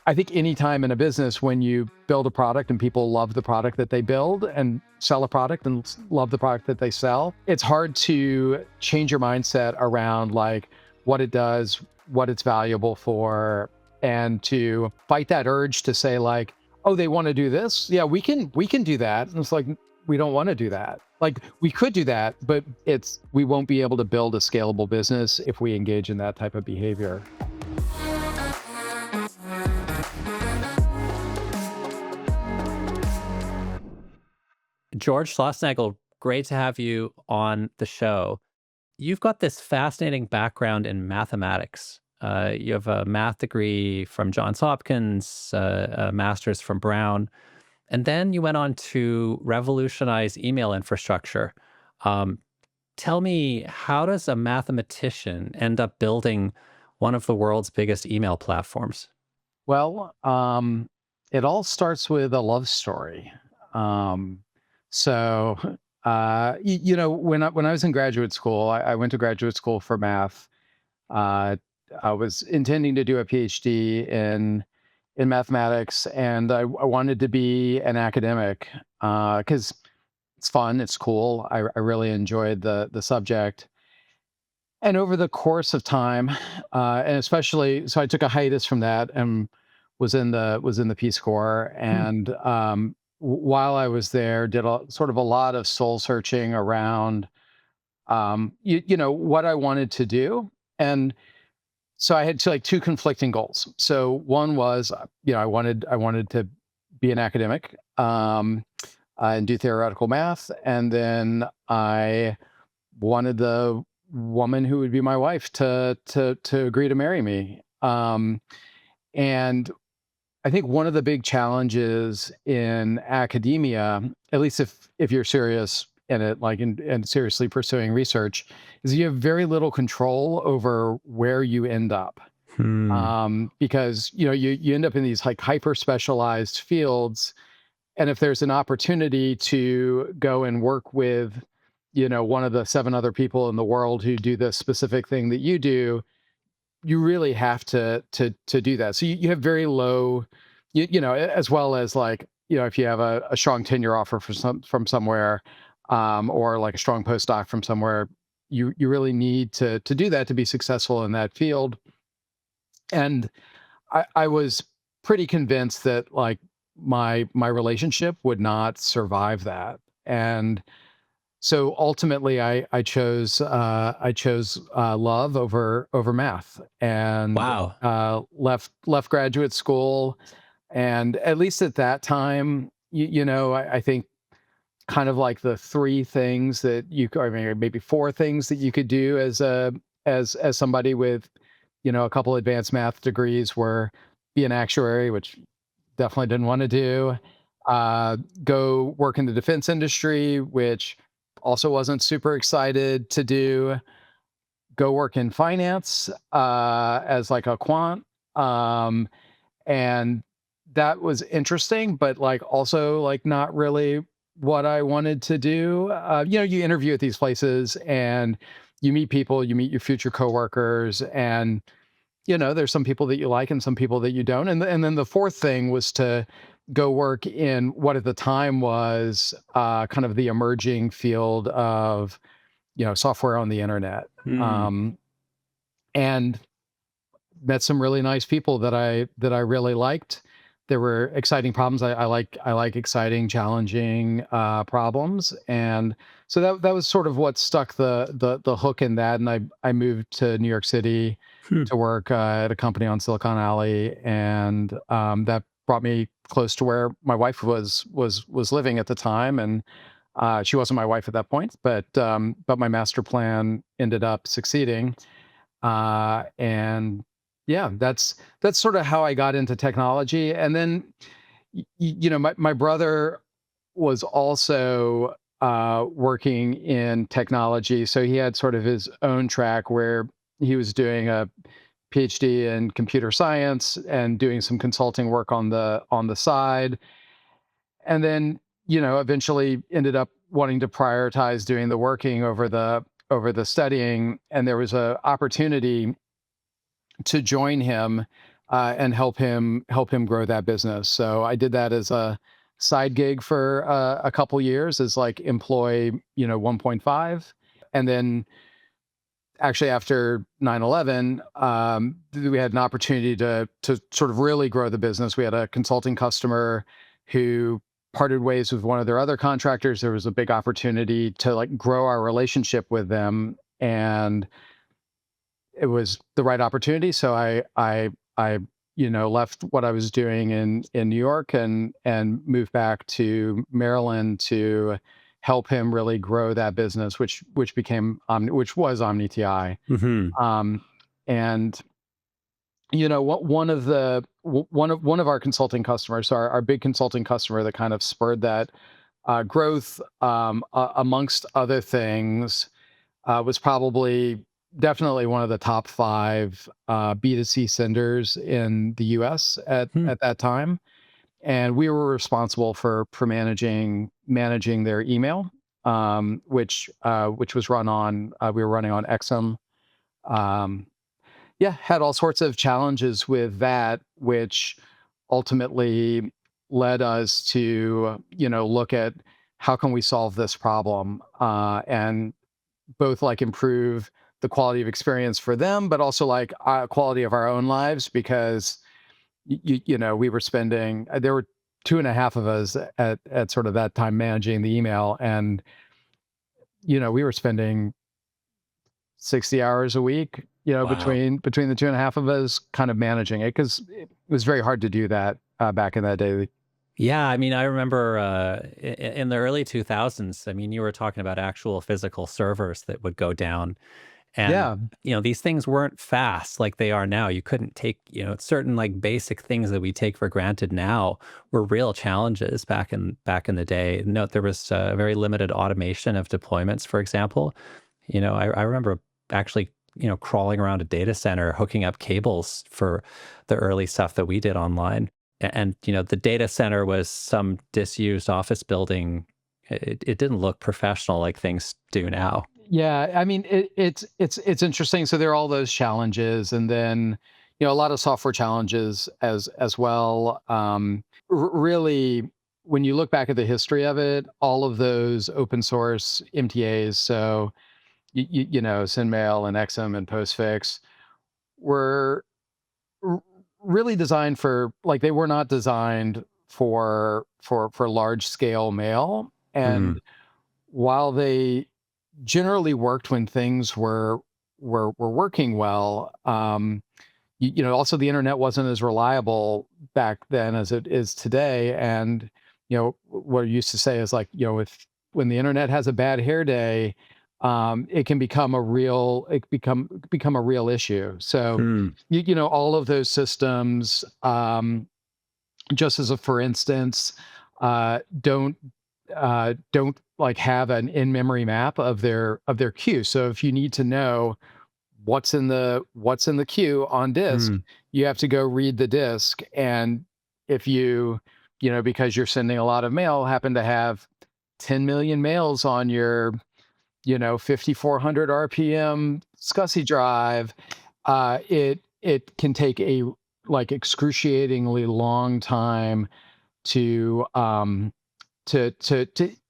I think any time in a business when you build a product and people love the product that they build and sell a product and love the product that they sell, it's hard to change your mindset around like what it does, what it's valuable for, and to fight that urge to say like, oh, they want to do this. Yeah, we can do that. And it's like, we don't want to do that. Like we could do that, but we won't be able to build a scalable business if we engage in that type of behavior. George Schlossnagle, great to have you on the show. You've got this fascinating background in mathematics. You have a math degree from Johns Hopkins, a master's from Brown, and then you went on to revolutionize email infrastructure. Um, Tell me, how does a mathematician end up building one of the world's biggest email platforms? Well, it all starts with a love story. Um, so, when I was in graduate school, I went to graduate school for math. Uh, I was intending to do a PhD in mathematics, and I wanted to be an academic because it's fun, it's cool. I really enjoyed the subject. And over the course of time, and especially, so I took a hiatus from that and was in the Peace Corps, Hmm. and while I was there, did sort of a lot of soul searching around, what I wanted to do, and so I had like two conflicting goals. So one was, I wanted to be an academic and do theoretical math, and then I wanted the woman who would be my wife to agree to marry me. And I think one of the big challenges in academia, at least if you're serious in it, like and seriously pursuing research, is you have very little control over where you end up. Hmm. Because you end up in these like hyper specialized fields, and if there's an opportunity to go and work with, one of the seven other people in the world who do the specific thing that you do, you really have to do that. So you have very low, as well as like, if you have a strong tenure offer from somewhere, or like a strong postdoc from somewhere, you really need to do that to be successful in that field. And I was pretty convinced that like my relationship would not survive that. And so ultimately, I chose love over math, and Wow. left graduate school. And at least at that time, I think kind of like the three things that I mean, maybe four things that you could do as somebody with a couple advanced math degrees were be an actuary, which definitely didn't want to do. Go work in the defense industry, which also wasn't super excited to do. Go work in finance as like a quant. Um, and that was interesting, but like also like not really what I wanted to do. You interview at these places and you meet people, you meet your future coworkers, and there's some people that you like and some people that you don't. And then the fourth thing was to go work in what at the time was kind of the emerging field of, software on the internet. Hmm. Um, and met some really nice people that I really liked. There were exciting problems. I like exciting, challenging problems, and so that was sort of what stuck the hook in that. And I moved to New York City Hmm. to work at a company on Silicon Alley, and that brought me close to where my wife was living at the time. And she wasn't my wife at that point, but my master plan ended up succeeding. And yeah, that's sort of how I got into technology. And then, my brother was also working in technology, so he had sort of his own track where he was doing a PhD in computer science and doing some consulting work on the side, and then eventually ended up wanting to prioritize doing the working over the studying. And there was a opportunity to join him and help him grow that business. So I did that as a side gig for a couple years as like employee, 1.5, and then actually after 9/11, we had an opportunity to sort of really grow the business. We had a consulting customer who parted ways with one of their other contractors. There was a big opportunity to like grow our relationship with them, and it was the right opportunity. So I left what I was doing in New York and moved back to Maryland to help him really grow that business, which became which was OmniTI. Hmm. Um, and one of our consulting customers, so our big consulting customer that kind of spurred that growth, amongst other things, was probably definitely one of the top five B2C senders in the US at that time. And we were responsible for managing their email, which was run on we were running on Exum. Um, yeah, had all sorts of challenges with that, which ultimately led us to look at how can we solve this problem, and both like improve the quality of experience for them, but also like quality of our own lives, because we were spending there were two and a half of us at sort of that time managing the email, and we were spending 60 hours a week, Wow. between the two and a half of us kind of managing it, because it was very hard to do that back in that day. Yeah, I mean, I remember in the early 2000s, I mean, you were talking about actual physical servers that would go down. And, Yeah. these things weren't fast like they are now. You couldn't take, certain like basic things that we take for granted now were real challenges back in the day. Note there was very limited automation of deployments, for example. I remember actually, crawling around a data center, hooking up cables for the early stuff that we did online. And, the data center was some disused office building. It didn't look professional like things do now. Yeah, I mean, it's interesting. So there are all those challenges, and then a lot of software challenges as well. Really, when you look back at the history of it, all of those open source MTAs, so SendMail and Exum and Postfix, were really designed for, like, they were not designed for large scale mail. Mm, And while they generally worked when things were working well, also the internet wasn't as reliable back then as it is today. And what I used to say is, like, if when the internet has a bad hair day, it can become a real issue. So mm, all of those systems, just as a for instance, don't like have an in-memory map of their queue. So if you need to know what's in the queue on disk, mm. you have to go read the disk. And if because you're sending a lot of mail, happen to have 10 million mails on your 5400 RPM SCSI drive, it can take a like excruciatingly long time to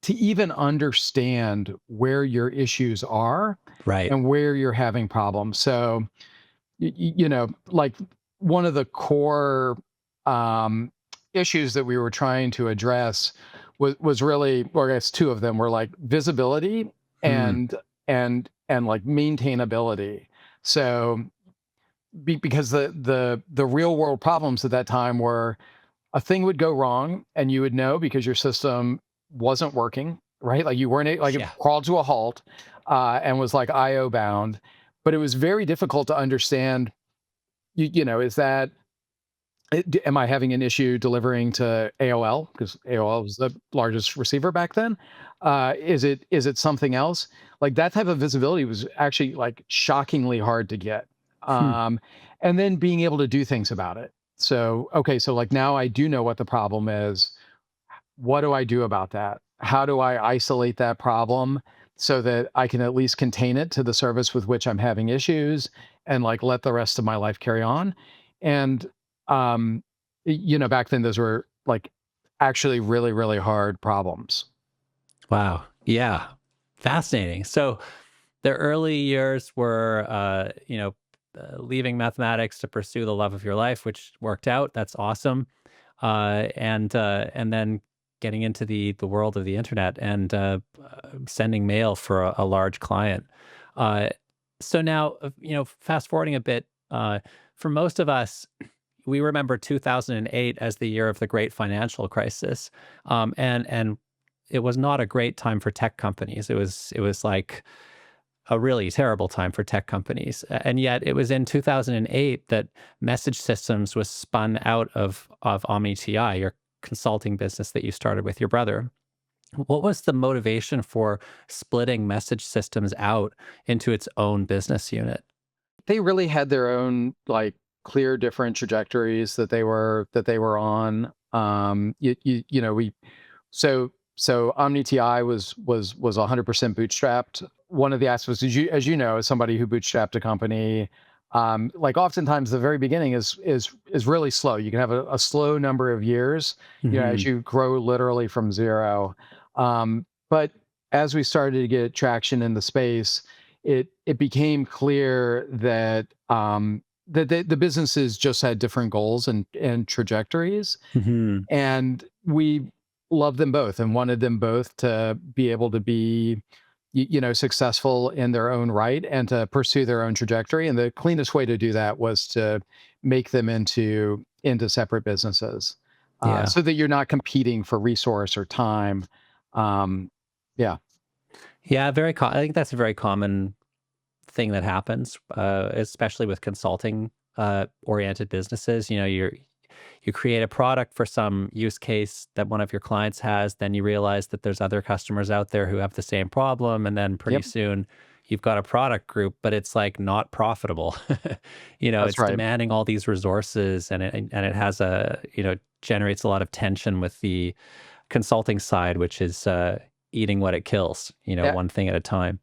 even understand where your issues are Right. and where you're having problems. So like, one of the core um, issues that we were trying to address was really, or I guess two of them were, like, visibility Mm, and like maintainability. So because the real world problems at that time were, a thing would go wrong and you would know because your system wasn't working, right? Like, you weren't like, it yeah. crawled to a halt, and was like IO bound. But it was very difficult to understand, is that, am I having an issue delivering to AOL, because AOL was the largest receiver back then? Is it something else? Like, that type of visibility was actually, like, shockingly hard to get. Hmm. Um, and then being able to do things about it. So, okay, so like, now I do know what the problem is. What do I do about that? How do I isolate that problem so that I can at least contain it to the service with which I'm having issues, and like let the rest of my life carry on? And um, back then those were like actually really, really hard problems. Wow. Yeah. Fascinating. So the early years were, leaving mathematics to pursue the love of your life, which worked out. That's awesome. And then getting into the world of the internet and sending mail for a large client. Uh, so now, fast forwarding a bit, for most of us, we remember 2008 as the year of the great financial crisis, and it was not a great time for tech companies. It was like a really terrible time for tech companies. And yet it was in 2008 that Message Systems was spun out of OmniTI, your consulting business that you started with your brother. What was the motivation for splitting Message Systems out into its own business unit? They really had their own like clear different trajectories that they were on. We so OmniTI was 100% bootstrapped. One of the aspects, as you know, as somebody who bootstrapped a company, like oftentimes the very beginning is really slow. You can have a slow number of years, as Hmm. you grow literally from zero. But as we started to get traction in the space, it became clear that that the businesses just had different goals and trajectories, Hmm. and we loved them both and wanted them both to be able to be successful in their own right and to pursue their own trajectory. And the cleanest way to do that was to make them into separate businesses, Yeah. so that you're not competing for resource or time. um, yeah. Yeah. I think that's a very common thing that happens, especially with consulting oriented businesses. You create a product for some use case that one of your clients has, then you realize that there's other customers out there who have the same problem, and then pretty Yep. soon you've got a product group, but it's like not profitable. That's It's right. demanding all these resources, and it has generates a lot of tension with the consulting side, which is eating what it kills, one thing at a time.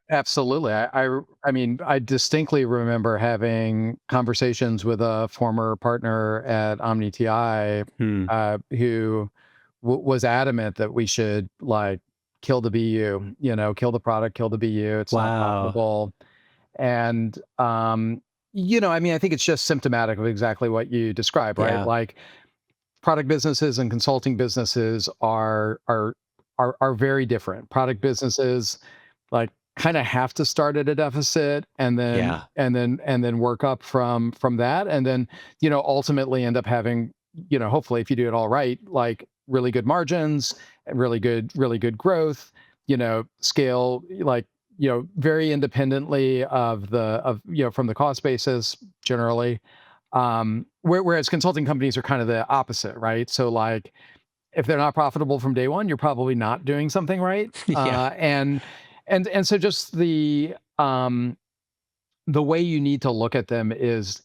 Absolutely. I mean, I distinctly remember having conversations with a former partner at OmniTI, Hmm. who was adamant that we should like kill the BU, kill the product, kill the BU. It's not Wow. profitable. And, I mean, I think it's just symptomatic of exactly what you described, right? Yeah. Like product businesses and consulting businesses are very different. Product businesses like kind of have to start at a deficit and then Yeah. work up from that, and then ultimately end up having, hopefully if you do it all right, like really good margins and really good growth, scale like very independently from the cost basis generally. Whereas consulting companies are kind of the opposite, right? So like if they're not profitable from day one, you're probably not doing something right. Yeah. And so just the way you need to look at them is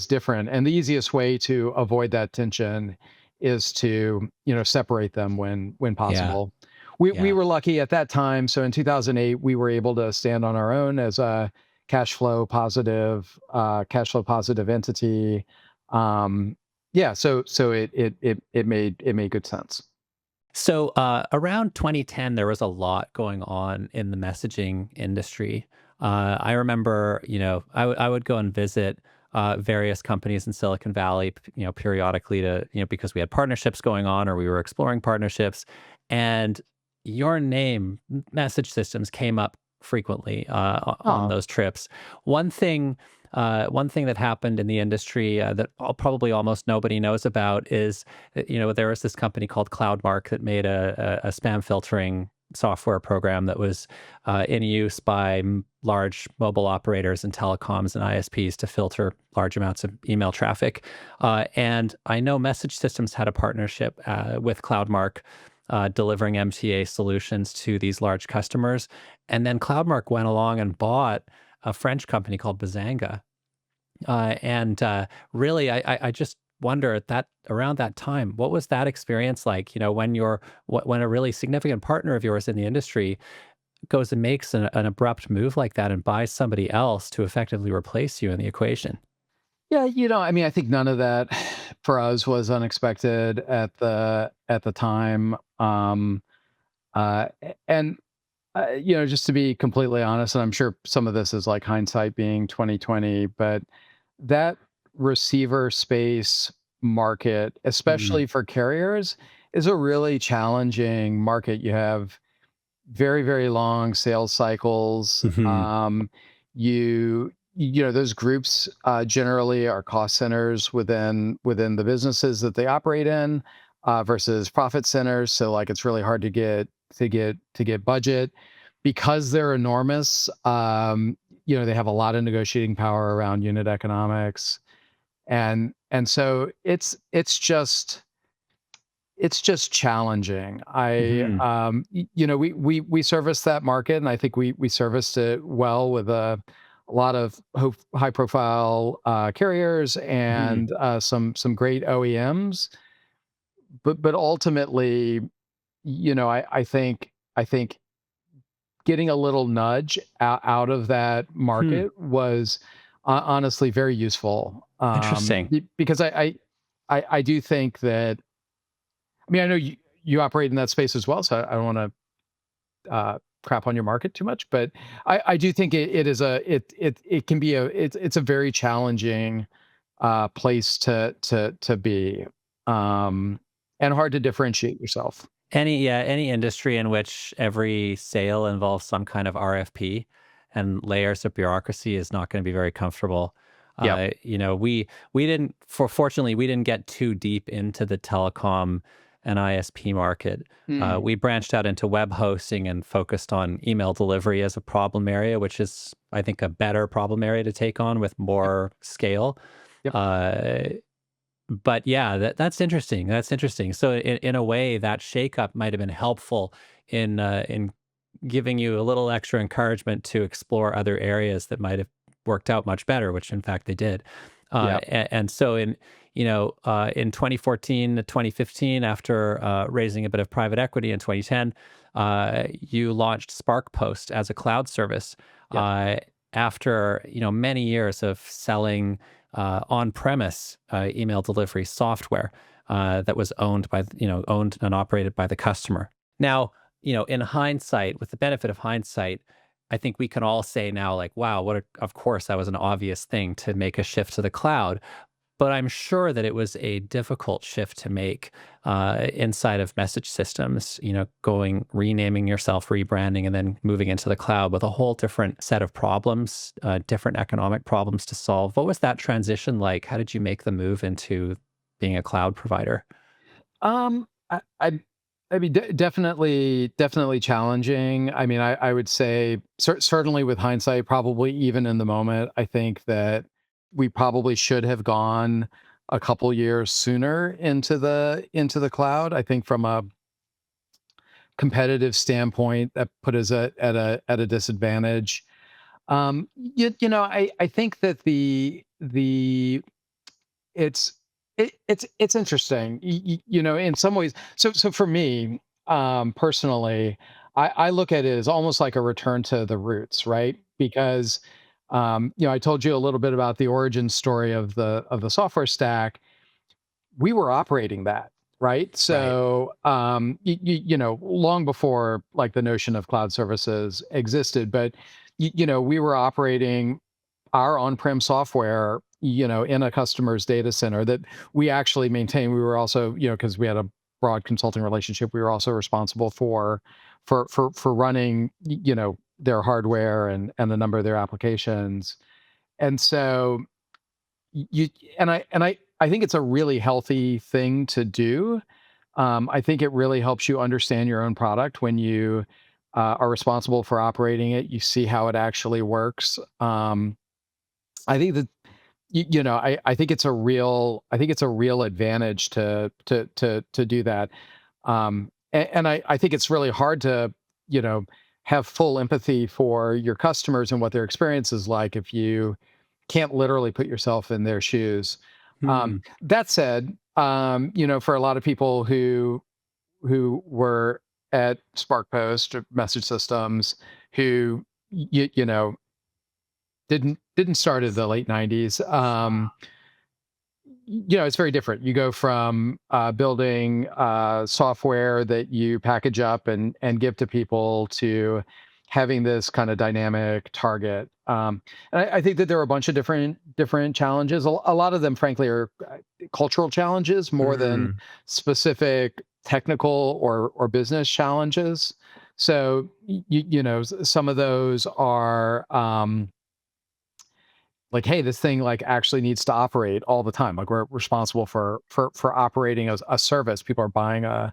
different. And the easiest way to avoid that tension is to, separate them when Yeah. possible. We Yeah. were lucky at that time. So in 2008, we were able to stand on our own as a cash flow positive entity. Yeah, so it made good sense. So around 2010, there was a lot going on in the messaging industry. I remember, I would go and visit various companies in Silicon Valley, periodically because we had partnerships going on or we were exploring partnerships, and your name, Message Systems, came up frequently on Oh, those trips. One thing. One thing that happened in the industry that probably almost nobody knows about is there was this company called Cloudmark that made a spam filtering software program that was in use by large mobile operators and telecoms and ISPs to filter large amounts of email traffic. And I know Message Systems had a partnership with Cloudmark. Delivering MTA solutions to these large customers. And then Cloudmark went along and bought a French company called Bazanga, and really, I just wonder at that around that time, what was that experience like? When a really significant partner of yours in the industry goes and makes an abrupt move like that and buys somebody else to effectively replace you in the equation. Yeah, I mean, I think none of that for us was unexpected at the time. And just to be completely honest, and I'm sure some of this is like hindsight being 2020, but that receiver space market, Mm. especially for carriers, is a really challenging market. You have very, very long sales cycles. Hmm. Those groups generally are cost centers within the businesses that they operate in, versus profit centers. So like it's really hard to get budget because they're enormous. They have a lot of negotiating power around unit economics, and so it's just challenging. Hmm. We service that market, and I think we serviced it well with a lot of high profile carriers Hmm. and some great OEMs. But ultimately, I think getting a little nudge out of that Hmm. market was honestly very useful. Interesting. Because I do think that, I mean, I know you operate in that space as well, so I don't want to crap on your market too much, but I do think it can be it's a very challenging place to be, and hard to differentiate yourself. Any industry in which every sale involves some kind of RFP and layers of bureaucracy is not going to be very comfortable. Yep. We didn't, fortunately, we didn't get too deep into the telecom and ISP market. Mm. We branched out into web hosting and focused on email delivery as a problem area, which is, I think, a better problem area to take on with Yep. more scale. Yep. Uh, but yeah, that's interesting. That's interesting. So in a way, that shakeup might have been helpful in giving you a little extra encouragement to explore other areas that might have worked out much better, which in fact they did. Yep. And so in 2014 to 2015, after raising a bit of private equity in 2010, you launched SparkPost as a cloud service. Yep. Uh, After many years of selling on-premise email delivery software that was owned and operated by the customer. Now, in hindsight, with the benefit of hindsight, I think we can all say now, like, wow, of course, that was an obvious thing to make a shift to the cloud. But I'm sure that it was a difficult shift to make inside of message systems, renaming yourself, rebranding, and then moving into the cloud with a whole different set of problems, different economic problems to solve. What was that transition like? How did you make the move into being a cloud provider? I mean, definitely challenging. I mean, I would say certainly with hindsight, probably even in the moment, I think that we probably should have gone a couple years sooner into the cloud. I think from a competitive standpoint, that put us at a disadvantage. I think that it's it's interesting. In some ways. So for me, personally, I look at it as almost like a return to the roots, right? Because I told you a little bit about the origin story of the software stack. We were operating that, right? Right. So long before like the notion of cloud services existed, but we were operating our on-prem software, in a customer's data center that we actually maintain. We were also, because we had a broad consulting relationship, we were also responsible for running, their hardware and a number of their applications. And so you and I think it's a really healthy thing to do. I think it really helps you understand your own product when you are responsible for operating it. You see how it actually works. I think that I think it's a real advantage to do that. And I think it's really hard to you know have full empathy for your customers and what their experience is like if you can't literally put yourself in their shoes. Hmm. That said, for a lot of people who were at SparkPost or message systems who didn't start in the late 90s. it's very different. You go from building software that you package up and give to people to having this kind of dynamic target. And I think that there are a bunch of different challenges. A lot of them, frankly, are cultural challenges more than Mm, specific technical or business challenges. So some of those are. Like, hey, this thing like actually needs to operate all the time. Like we're responsible for operating a service. People are buying a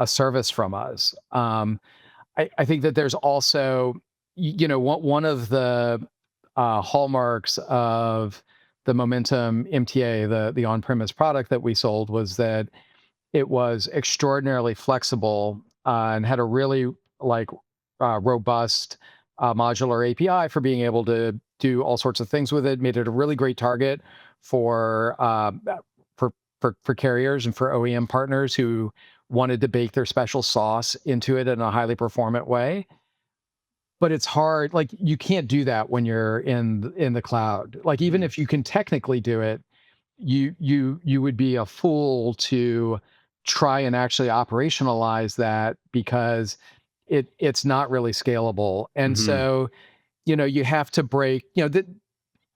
service from us. I think that there's also, one of the hallmarks of the Momentum MTA, the on-premise product that we sold, was that it was extraordinarily flexible and had a really like robust modular API for being able to do all sorts of things with it. Made it a really great target for for carriers and for OEM partners who wanted to bake their special sauce into it in a highly performant way. But it's hard. Like you can't do that when you're in the cloud. Like even mm, if you can technically do it, you would be a fool to try and actually operationalize that because it's not really scalable. And mhm, so, you have to break,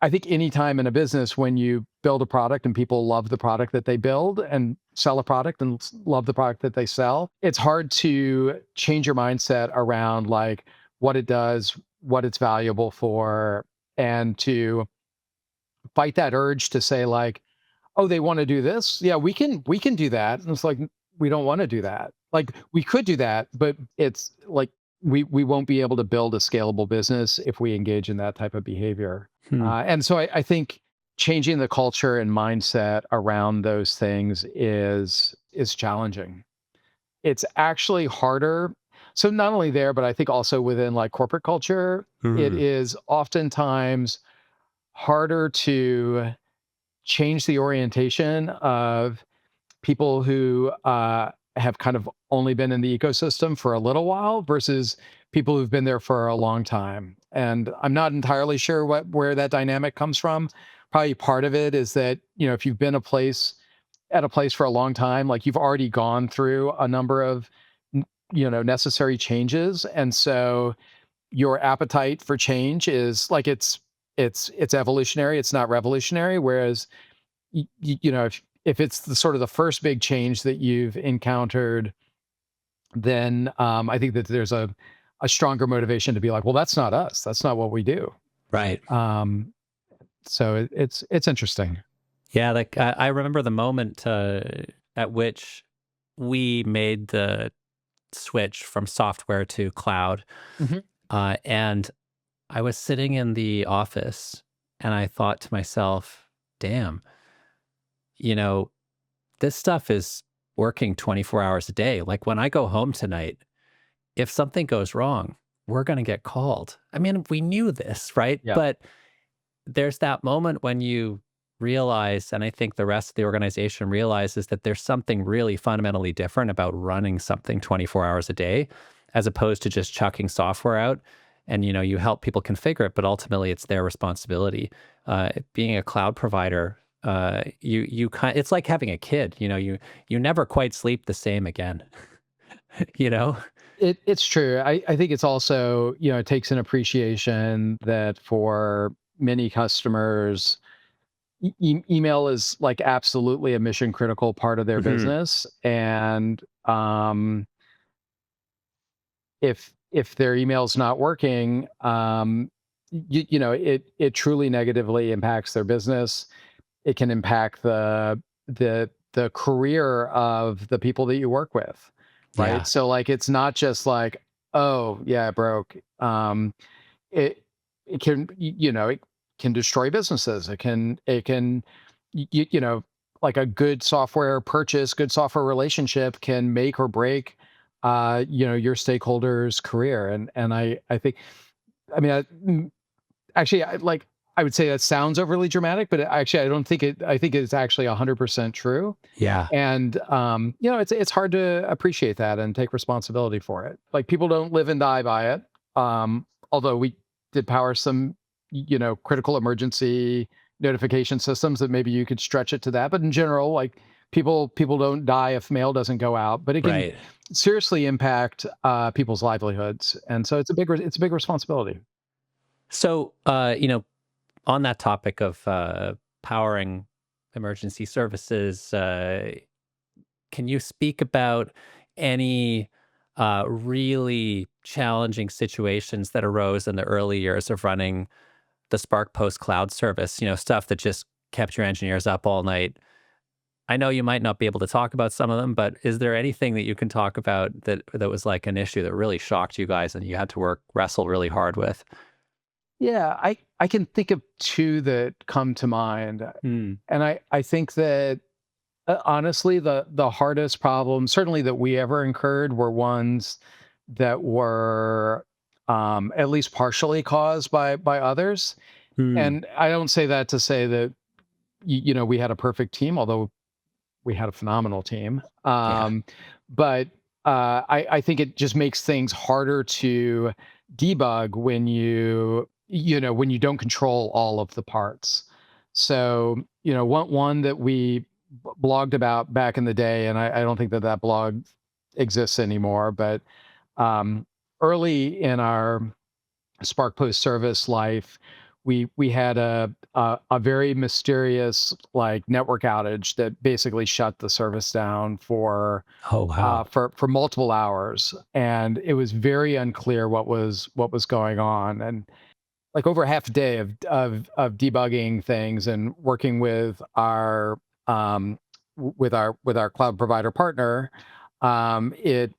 I think anytime in a business when you build a product and people love the product that they build and sell a product and love the product that they sell, it's hard to change your mindset around like what it does, what it's valuable for, and to fight that urge to say like, oh, they want to do this. Yeah, we can do that. And it's like, we don't want to do that. Like we could do that, but it's like we won't be able to build a scalable business if we engage in that type of behavior. hmm, And so I think changing the culture and mindset around those things is challenging. It's actually harder. So not only there, but I think also within like corporate culture, it mm, is oftentimes harder to change the orientation of people who have kind of only been in the ecosystem for a little while versus people who've been there for a long time. And I'm not entirely sure where that dynamic comes from. Probably part of it is that, if you've been at a place for a long time, like you've already gone through a number of necessary changes. And so your appetite for change is like it's evolutionary, it's not revolutionary. Whereas if it's the sort of the first big change that you've encountered, then I think that there's a stronger motivation to be like, well, that's not us. That's not what we do. right. Um, so it's interesting. Yeah, like I remember the moment at which we made the switch from software to cloud, Mhm. and I was sitting in the office, and I thought to myself, "Damn, you know, this stuff is working 24 hours a day. Like when I go home tonight, if something goes wrong, we're going to get called." I mean, we knew this, right? Yeah. But there's that moment when you realize, and I think the rest of the organization realizes, that there's something really fundamentally different about running something 24 hours a day as opposed to just chucking software out. And you help people configure it, but ultimately it's their responsibility. Being a cloud provider, it's like having a kid. You never quite sleep the same again. you know? It's true. I think it's also, it takes an appreciation that for many customers, email is like absolutely a mission critical part of their Mhm. business. And if their email's not working, it truly negatively impacts their business. It can impact the career of the people that you work with, right? Yeah. So like it's not just like, oh yeah, it broke. It it can it can destroy businesses. It can like a good software purchase, good software relationship can make or break your stakeholder's career. And I think, I mean, actually, I would say that sounds overly dramatic, but actually I don't think it. I think it's actually 100% true. Yeah. And it's hard to appreciate that and take responsibility for it. Like people don't live and die by it. Although we did power some critical emergency notification systems that maybe you could stretch it to that. But in general, like people don't die if mail doesn't go out, but it can Right. seriously impact people's livelihoods, and so it's a big responsibility. So, on that topic of powering emergency services, can you speak about any really challenging situations that arose in the early years of running the SparkPost cloud service? Stuff that just kept your engineers up all night. I know you might not be able to talk about some of them, but is there anything that you can talk about that was like an issue that really shocked you guys and you had to wrestle really hard with? Yeah, I can think of two that come to mind, Hmm. and I think that honestly, the hardest problems, certainly that we ever incurred, were ones that were at least partially caused by others. Hmm. And I don't say that to say that we had a perfect team, although we had a phenomenal team. Yeah. But I think it just makes things harder to debug when when you don't control all of the parts. So one that we blogged about back in the day, and I don't think that that blog exists anymore. But um, early in our SparkPost service life, we had a very mysterious like network outage that basically shut the service down Oh, wow. for multiple hours, and it was very unclear what was going on. And like over half a day of debugging things and working with our with our cloud provider partner, it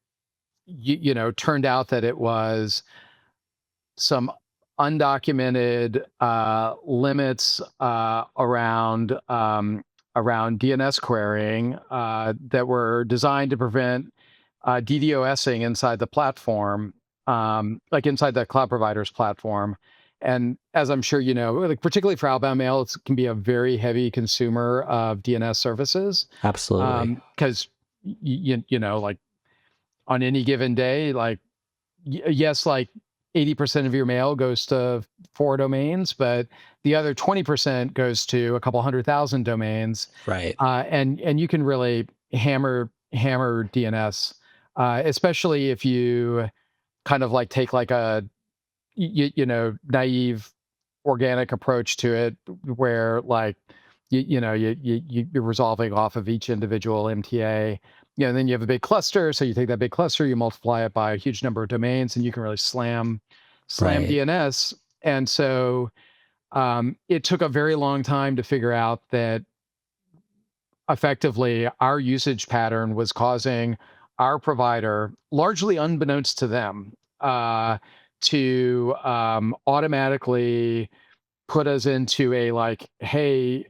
turned out that it was some undocumented limits around DNS querying that were designed to prevent DDoSing inside the platform, like inside the cloud provider's platform. And as I'm sure you know, like particularly for outbound mail, it can be a very heavy consumer of DNS services Absolutely. because like on any given day, like yes, like 80% of your mail goes to 4 domains, but the other 20% goes to a couple 100,000 domains, Right. and you can really hammer DNS, especially if you kind of like take like a naive organic approach to it, where like you're resolving off of each individual MTA. And then you have a big cluster, so you take that big cluster, you multiply it by a huge number of domains, and you can really slam Right. DNS. And so it took a very long time to figure out that effectively our usage pattern was causing our provider, largely unbeknownst to them, to automatically put us into a like, hey,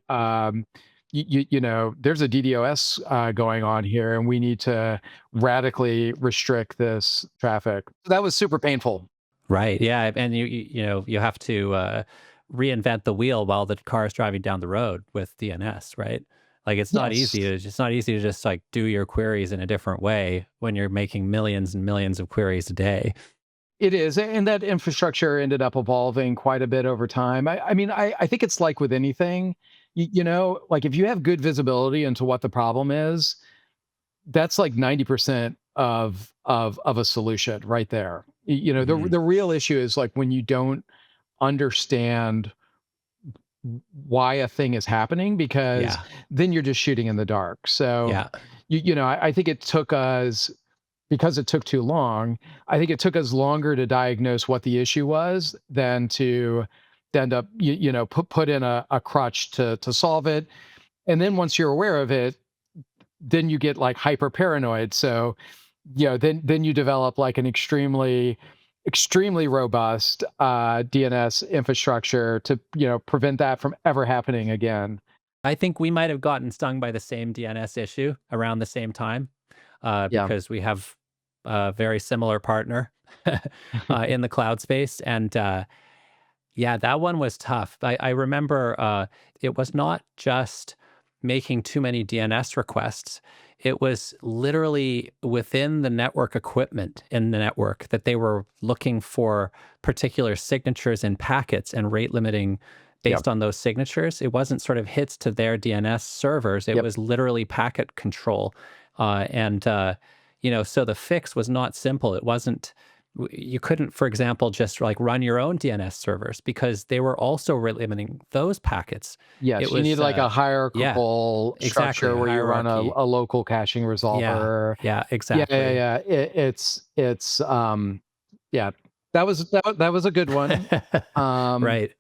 there's a DDoS going on here, and we need to radically restrict this traffic. That was super painful. Right. Yeah. And you have to reinvent the wheel while the car is driving down the road with DNS, right? Like Yes, it's not easy to just like do your queries in a different way when you're making millions and millions of queries a day. it is, and that infrastructure ended up evolving quite a bit over time. I mean, I think it's like with anything, like if you have good visibility into what the problem is, that's like 90% of a solution right there. Mhm. The real issue is like when you don't understand why a thing is happening, because Yeah. then you're just shooting in the dark. So, Yeah. I think it took us, because it took too long, I think it took us longer to diagnose what the issue was than to end up, put in a crutch to solve it. And then once you're aware of it, then you get like hyper paranoid. So, then you develop like an extremely robust DNS infrastructure to prevent that from ever happening again. I think we might have gotten stung by the same DNS issue around the same time Yeah. because we have a very similar partner in the cloud space. And yeah, that one was tough. I remember it was not just making too many DNS requests. It was literally within the network equipment in the network that they were looking for particular signatures in packets and rate limiting Yep. based on those signatures. It wasn't sort of hits to their DNS servers. It Yep. was literally packet control. So the fix was not simple. It wasn't, you couldn't, for example, just like run your own DNS servers because they were also limiting those packets. It Yes, you need was, like a yeah, hierarchical exactly. structure where you run Hierarchy. a local caching Yeah. resolver. Yeah, Yeah, yeah, exactly. yeah. Yeah, that was a good one. Um, Right.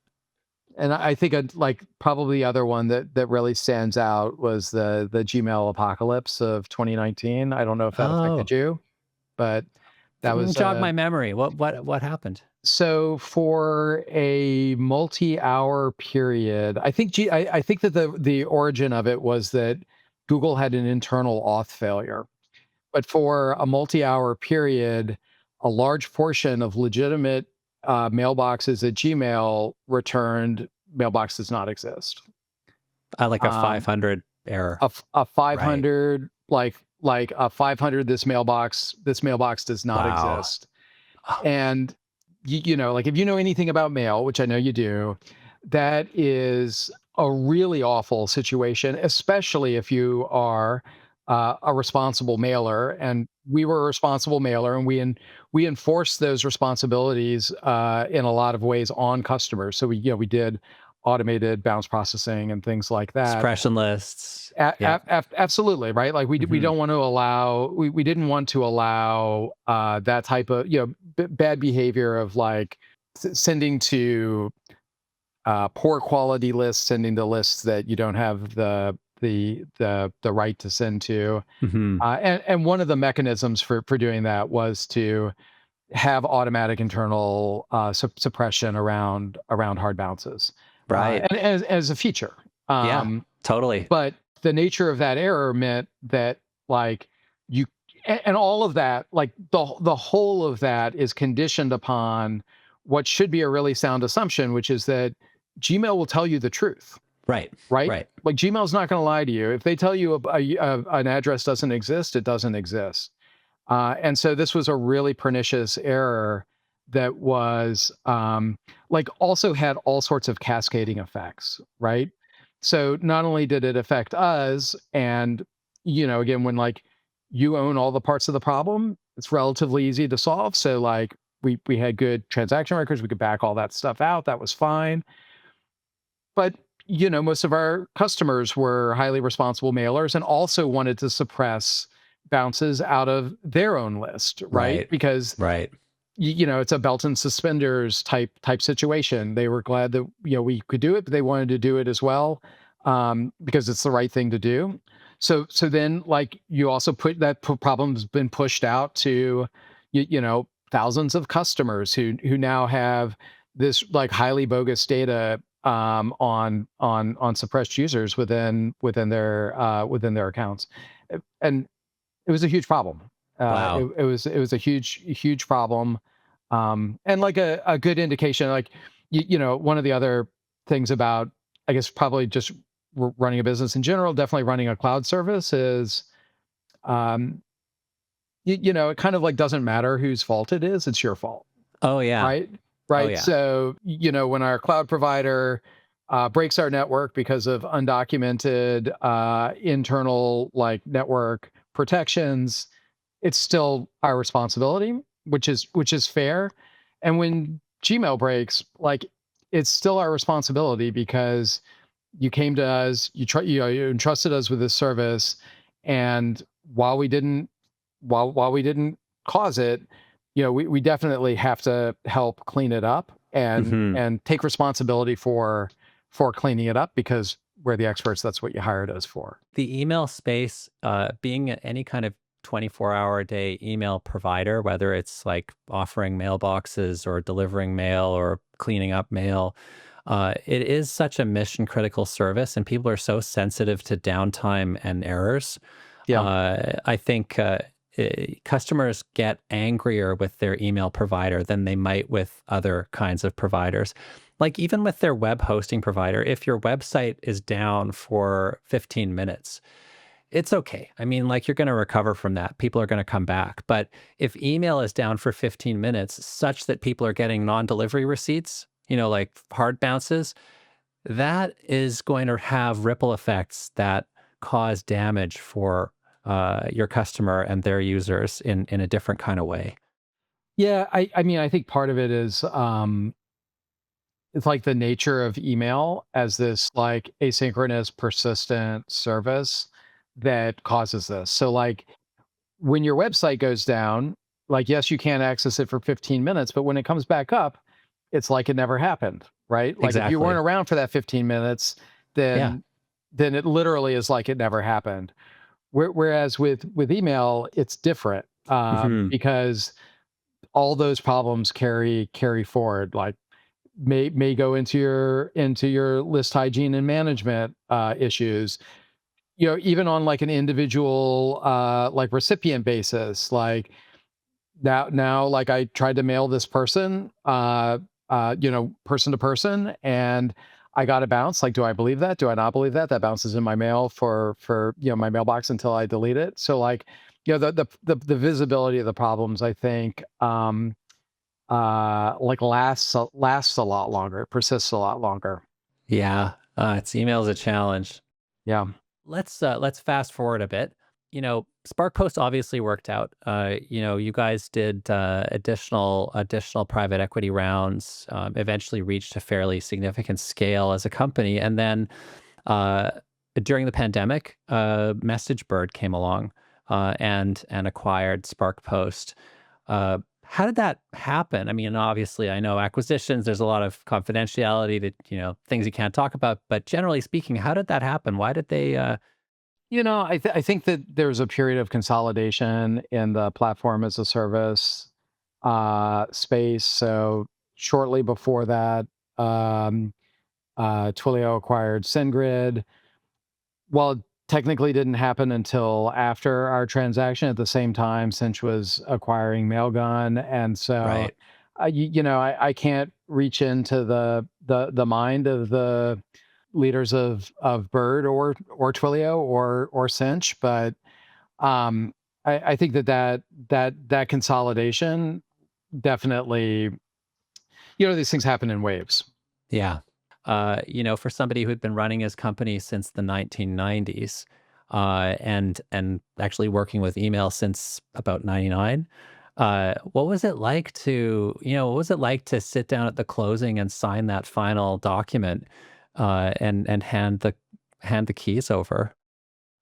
and I think like probably the other one that really stands out was the Gmail apocalypse of 2019. I don't know if that affected Oh, you, but that was jog my memory. What happened? so for a multi-hour period. I think that the origin of it was that Google had an internal auth failure. But for a multi-hour period, a large portion of legitimate mailboxes at Gmail returned mailbox does not exist. Like a Um, 500 error. a Right. 500 like a 500 this mailbox does not Wow. exist. Oh, And you know, like if you know anything about mail, which I know you do, that is a really awful situation, especially if you are a responsible mailer. And we were a responsible mailer, and we enforce those responsibilities in a lot of ways on customers. So we did automated bounce processing and things like that. suppression lists. Yep. Absolutely, right? Like we Hmm. don't want to allow we didn't want to allow that type of bad behavior of like sending to poor quality lists, sending to lists that you don't have the right to send to. Hmm. And one of the mechanisms for doing that was to have automatic internal suppression around hard bounces, Right. and as a feature. Yeah, Um, totally. but the nature of that error meant that like you and all of that, like the whole of that is conditioned upon what should be a really sound assumption, which is that Gmail will tell you the truth, Right. right? Right. Like Gmail's not going to lie to you. If they tell you an address doesn't exist, it doesn't exist. And so this was a really pernicious error that was like also had all sorts of cascading effects, right? So not only did it affect us, and again, when like you own all the parts of the problem, it's relatively easy to solve. So like we had good transaction records, we could back all that stuff out. That was fine. But most of our customers were highly responsible mailers and also wanted to suppress bounces out of their own list, right? Right. Because Right. it's a belt and suspenders type situation. They were glad that we could do it, but they wanted to do it as well because it's the right thing to do. So then like you also put that problem's been pushed out to thousands of customers who now have this like highly bogus data on suppressed users within their accounts. And it was a huge problem. Wow. It was a huge problem, and like a good indication. Like one of the other things about, I guess, probably just running a business in general, definitely running a cloud service is, um, it kind of like doesn't matter whose fault it is; it's your fault, Oh, yeah. right? Oh, Right. yeah. So when our cloud provider breaks our network because of undocumented internal like network protections, it's still our responsibility, which is fair. And when Gmail breaks, like it's still our responsibility because you came to us, you entrusted us with this service, and while we didn't while we didn't cause it, we definitely have to help clean it up Hmm. and take responsibility for cleaning it up because we're the experts. That's what you hired us for. The email space, being any kind of 24-hour a day email provider, whether it's like offering mailboxes or delivering mail or cleaning up mail, it is such a mission critical service, and people are so sensitive to downtime and errors. Yeah. I think customers get angrier with their email provider than they might with other kinds of providers. Like even with their web hosting provider, if your website is down for 15 minutes, it's okay. I mean, like you're going to recover from that. People are going to come back. But if email is down for 15 minutes, such that people are getting non delivery receipts, like hard bounces, that is going to have ripple effects that cause damage for your customer and their users in a different kind of way. Yeah, I mean, I think part of it is, it's like the nature of email as this like asynchronous persistent service that causes this. So like when your website goes down, like yes, you can't access it for 15 minutes, but when it comes back up, it's like it never happened, right? Like if you weren't Exactly. around for that 15 minutes, Yeah. then it literally is like it never happened. Whereas with email, it's different, Hmm. because all those problems carry forward. Like may go into your list hygiene and management issues. You know, even on like an individual like recipient basis. Like now, like I tried to mail this person, you know, person to person, and I got a bounce. Like, do I believe that? Do I not believe that? That bounces in my mail for you know my mailbox until I delete it. So like, you know, the visibility of the problems, I think, like lasts a lot longer, it persists a lot longer. Yeah. It's email is a challenge. Yeah. Let's fast forward a bit. You know, SparkPost obviously worked out. You know, you guys did additional private equity rounds, eventually reached a fairly significant scale as a company, and then uh, during the pandemic, MessageBird came along and acquired SparkPost. How did that happen? I mean, obviously, I know acquisitions. There's a lot of confidentiality that things you can't talk about. But generally speaking, how did that happen? Why did they? You know, I think that there's a period of consolidation in the platform as a service space. So shortly before that, um, Twilio acquired SendGrid. Well, it technically didn't happen until after our transaction. At the same time, Cinch was acquiring Mailgun, and so Right. you know, I can't reach into the mind of the leaders of Bird or Twilio or Cinch, but I think that consolidation definitely, you know, these things happen in waves. Yeah. For somebody who'd been running his company since the 1990s, and actually working with email since about 99, what was it like to sit down at the closing and sign that final document, and hand the keys over?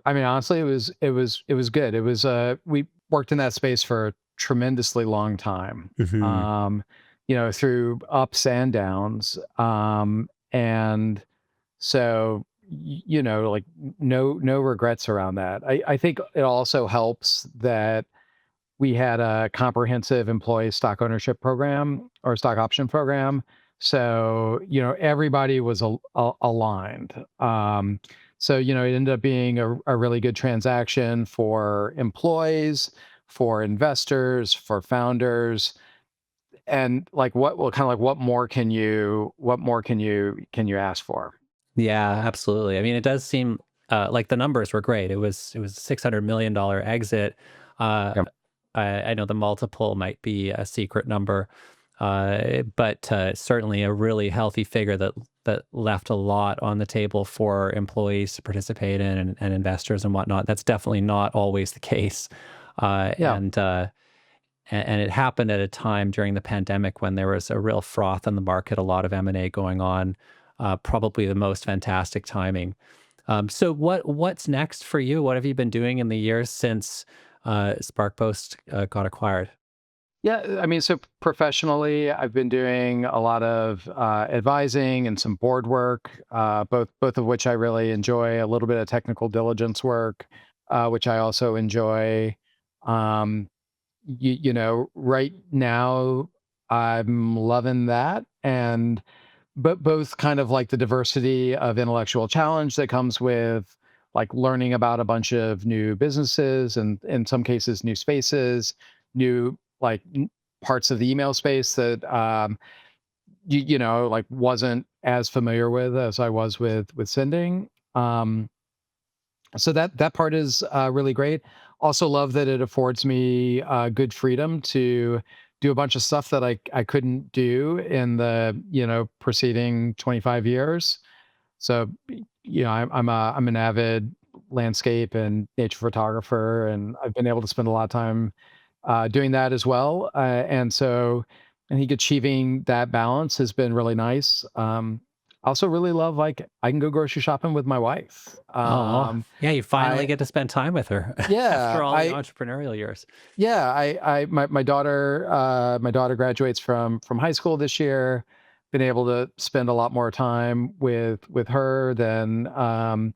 I mean, honestly, it was good. It was we worked in that space for a tremendously long time. Hmm. You know, through ups and downs. And so you know, like no regrets around that. I think it also helps that we had a comprehensive employee stock ownership program or stock option program. So, you know, everybody was aligned. So, you know, it ended up being a really good transaction for employees, for investors, for founders. And like what kind of like what more can you ask for? Yeah, absolutely. I mean, it does seem like the numbers were great. It was $600 million exit. Uh, Yeah. I know the multiple might be a secret number, but certainly a really healthy figure that left a lot on the table for employees to participate in and investors and whatnot. That's definitely not always the case, uh, Yeah. and uh, and it happened at a time during the pandemic when there was a real froth in the market, a lot of M&A going on, probably the most fantastic timing. So what's next for you? What have you been doing in the years since SparkPost got acquired? Yeah, I mean, so professionally, I've been doing a lot of advising and some board work, both of which I really enjoy. A little bit of technical diligence work, which I also enjoy. Um, you know, right now I'm loving that, and but both kind of like the diversity of intellectual challenge that comes with like learning about a bunch of new businesses and in some cases new spaces, new like parts of the email space that you know like wasn't as familiar with as I was with sending. So that part is really great. Also love that it affords me good freedom to do a bunch of stuff that I couldn't do in the you know preceding 25 years. So, I'm an avid landscape and nature photographer, and I've been able to spend a lot of time doing that as well. And so I think achieving that balance has been really nice. I also really love, like, I can go grocery shopping with my wife. Oh, yeah, you finally I get to spend time with her yeah, after all the I entrepreneurial years. yeah, my daughter graduates from high school this year. Been able to spend a lot more time with her than than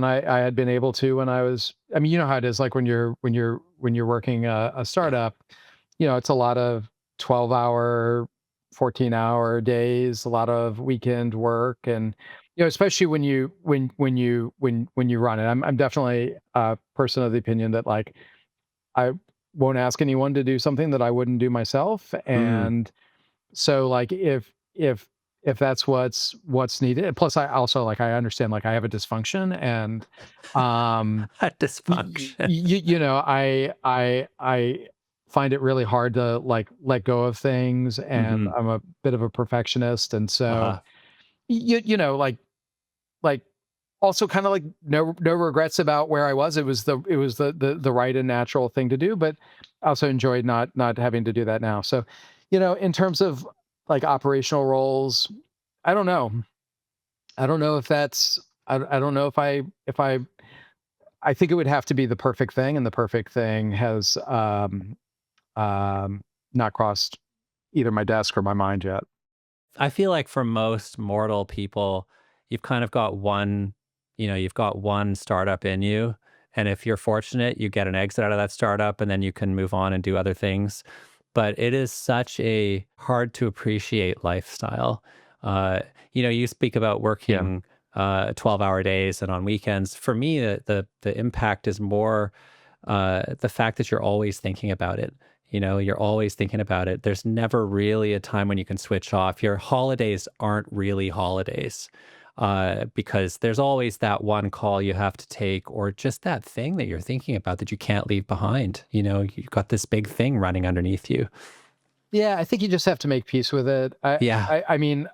I had been able to when I was. I mean, you know how it is, like when you're working a startup. It's a lot of 12-hour, 14-hour days, a lot of weekend work, and especially when you run it. I'm definitely a person of the opinion that, like, I won't ask anyone to do something that I wouldn't do myself, Mm. and so, like, if that's what's needed. Plus, I also, like, I understand, like, I have a dysfunction, and um Dysfunction. I find it really hard to, like, let go of things, and Mhm. I'm a bit of a perfectionist, and so Uh-huh. like, also kind of, like, no regrets about where I was. It was the right and natural thing to do, but I also enjoyed not having to do that now. So, in terms of, like, operational roles, I don't know. I don't know if that's I don't know if I think it would have to be the perfect thing, and the perfect thing has not crossed either my desk or my mind yet. I feel like for most mortal people, you've kind of got one, you've got one startup in you. And if you're fortunate, you get an exit out of that startup and then you can move on and do other things. But it is such a hard to appreciate lifestyle. Uh, you speak about Yeah. working 12-hour days and on weekends. For me, the impact is more the fact that you're always thinking about it. You're always thinking about it. There's never really a time when you can switch off. Your holidays aren't really holidays because there's always that one call you have to take or just that thing that you're thinking about that you can't leave behind. You've got this big thing running underneath you. Yeah, I think you just have to make peace with it. I Yeah. I I mean,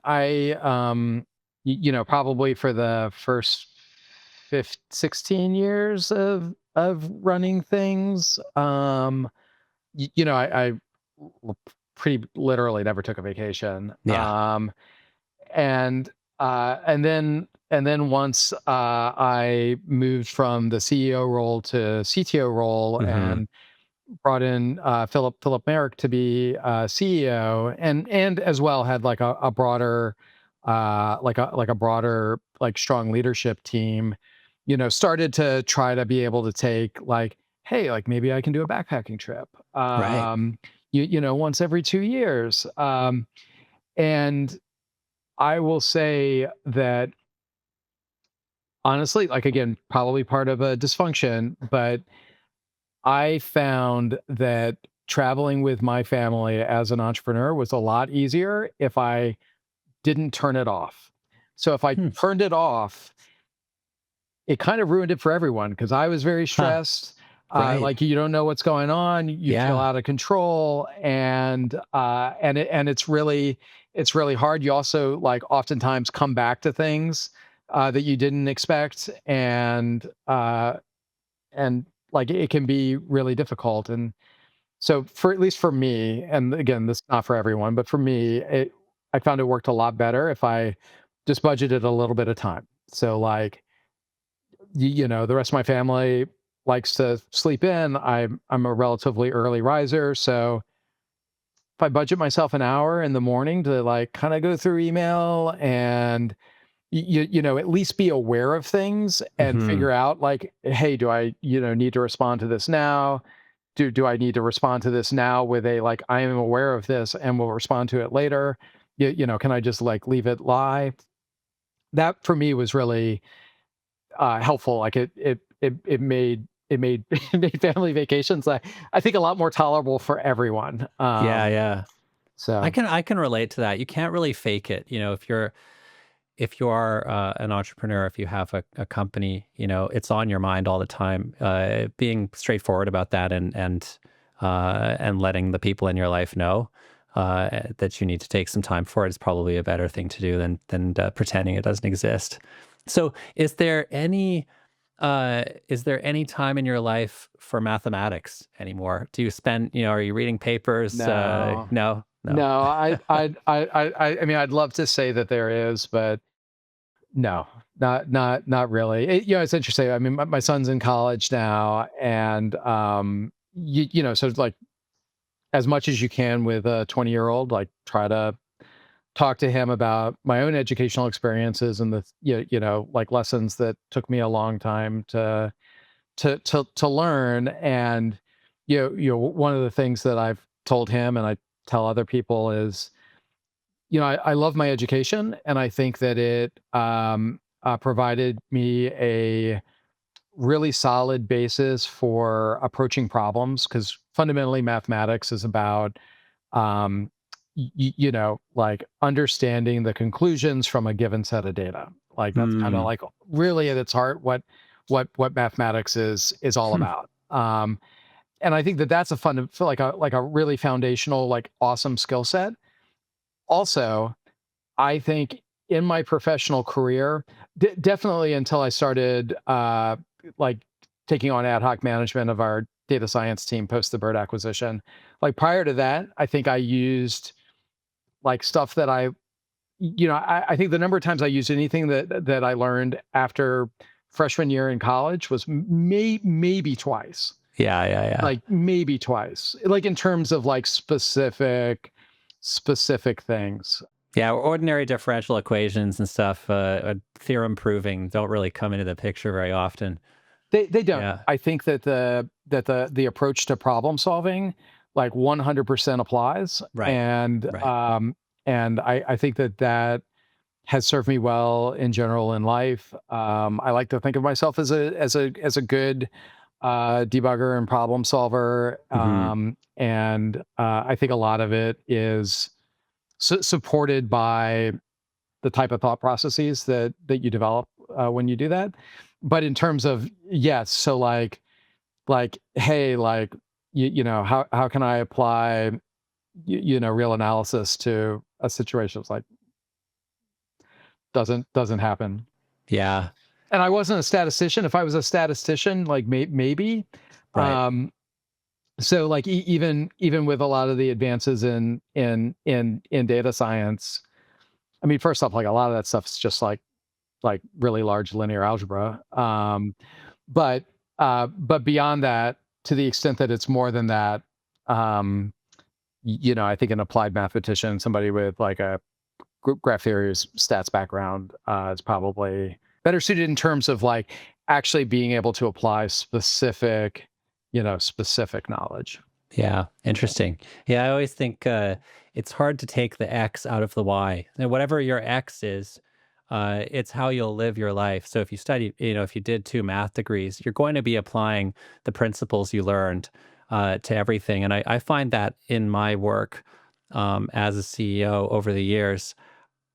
probably for the first 16 years of running things, I pretty literally never took a vacation. Yeah. And then once I moved from the CEO role to CTO role, Hmm. and brought in Philip Merrick to be CEO, and as well had, like, a broader like strong leadership team. Started to try to be able to take, like, hey, like, maybe I can do a backpacking trip, Right. once every 2 years. And I will say that, honestly, like, again, probably part of a dysfunction, but I found that traveling with my family as an entrepreneur was a lot easier if I didn't turn it off. So if I Hmm. turned it off, it kind of ruined it for everyone, because I was very Huh. stressed. Right. Like, you don't know what's going on, you feel Yeah. out of control, and it's really hard. You also, like, oftentimes come back to things that you didn't expect, and like, it can be really difficult. And so, for at least for me, and again, this is not for everyone, but for me, I found it worked a lot better if I just budgeted a little bit of time. So, like, the rest of my family likes to sleep in. I'm a relatively early riser, so if I budget myself an hour in the morning to, like, kind of go through email, and at least be aware of things and Hmm. figure out, like, hey, do I need to respond to this now? Do I need to respond to this now with a, like, I am aware of this and will respond to it later? Can I just, like, leave it lie? That for me was really helpful. Like, it made it made family vacations, I think, a lot more tolerable for everyone. Yeah. Yeah. I So can I can relate to that. You can't really fake it. If you are an entrepreneur, if you have a company, it's on your mind all the time. Being straightforward about that and letting the people in your life know that you need to take some time for it is probably a better thing to do than pretending it doesn't exist. So, is there any time in your life for mathematics anymore? Do you spend, are you reading papers? No, No, no. no. I mean, I'd love to say that there is, but no, not really. It's interesting. I mean, my son's in college now, and so it's like as much as you can with a 20-year-old, like try to talk to him about my own educational experiences and the like lessons that took me a long time to learn. And one of the things that I've told him and I tell other people is, I love my education, and I think that it provided me a really solid basis for approaching problems, because fundamentally mathematics is about um, like understanding the conclusions from a given set of data. Like that's kind of Hmm. like really at its heart what mathematics is all Hmm. about. And I think that that's a fun, like a really foundational, like awesome skill set. Also, I think in my professional career, definitely until I started like taking on ad hoc management of our data science team post the Bird acquisition. Like prior to that, I think I used like stuff that I think the number of times I used anything that I learned after freshman year in college was maybe twice. Yeah, yeah, yeah. Like maybe twice. Like in terms of like specific things. Yeah, ordinary differential equations and stuff, theorem proving don't really come into the picture very often. They don't. Yeah, I think that the approach to problem solving like 100% applies, right, and right. I think that has served me well in general in life. I like to think of myself as a good debugger and problem solver, Hmm. and I think a lot of it is supported by the type of thought processes that you develop when you do that. But in terms of yes, so like hey, like how can I apply real analysis to a situation? It's like doesn't happen. Yeah, And I wasn't a statistician. If I was a statistician, like maybe. right. Um, so like even with a lot of the advances in data science, I mean, first off, like a lot of that stuff is just like really large linear algebra. But but beyond that, to the extent that it's more than that, um, I think an applied mathematician, somebody with like a graph theory or stats background, is probably better suited in terms of like actually being able to apply specific knowledge. Yeah, interesting. Yeah, I always think it's hard to take the X out of the Y. And whatever your X is, it's how you'll live your life. So if you study, if you did 2 math degrees, you're going to be applying the principles you learned to everything. And I find that in my work as a CEO over the years,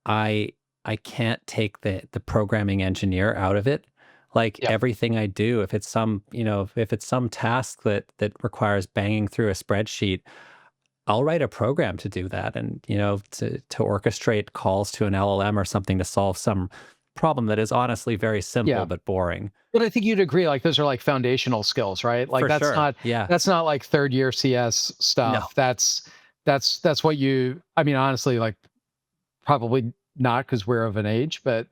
I I can't take the programming engineer out of it. Like Yep. everything I do, if it's some task that requires banging through a spreadsheet, I'll write a program to do that and, to orchestrate calls to an LLM or something to solve some problem that is honestly very simple Yeah. but boring. But I think you'd agree, like those are like foundational skills, right? Like For sure. Yeah. that's not like third year CS No. stuff. That's what I mean, honestly, like probably not because we're of an age, but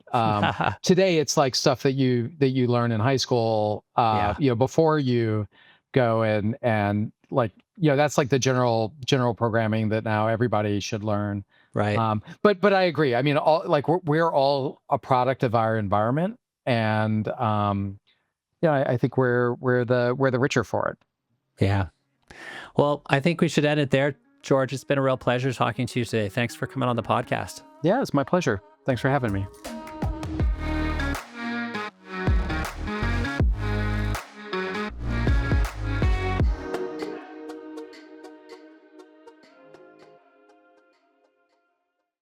today it's like stuff that you learn in high school, Yeah. before you go and like that's like the general programming that now everybody should learn. Right. But I agree. I mean, all like we're all a product of our environment, and I think we're the richer for it. Yeah. Well, I think we should end it there. George, it's been a real pleasure talking to you today. Thanks for coming on the podcast. Yeah, it's my pleasure. Thanks for having me.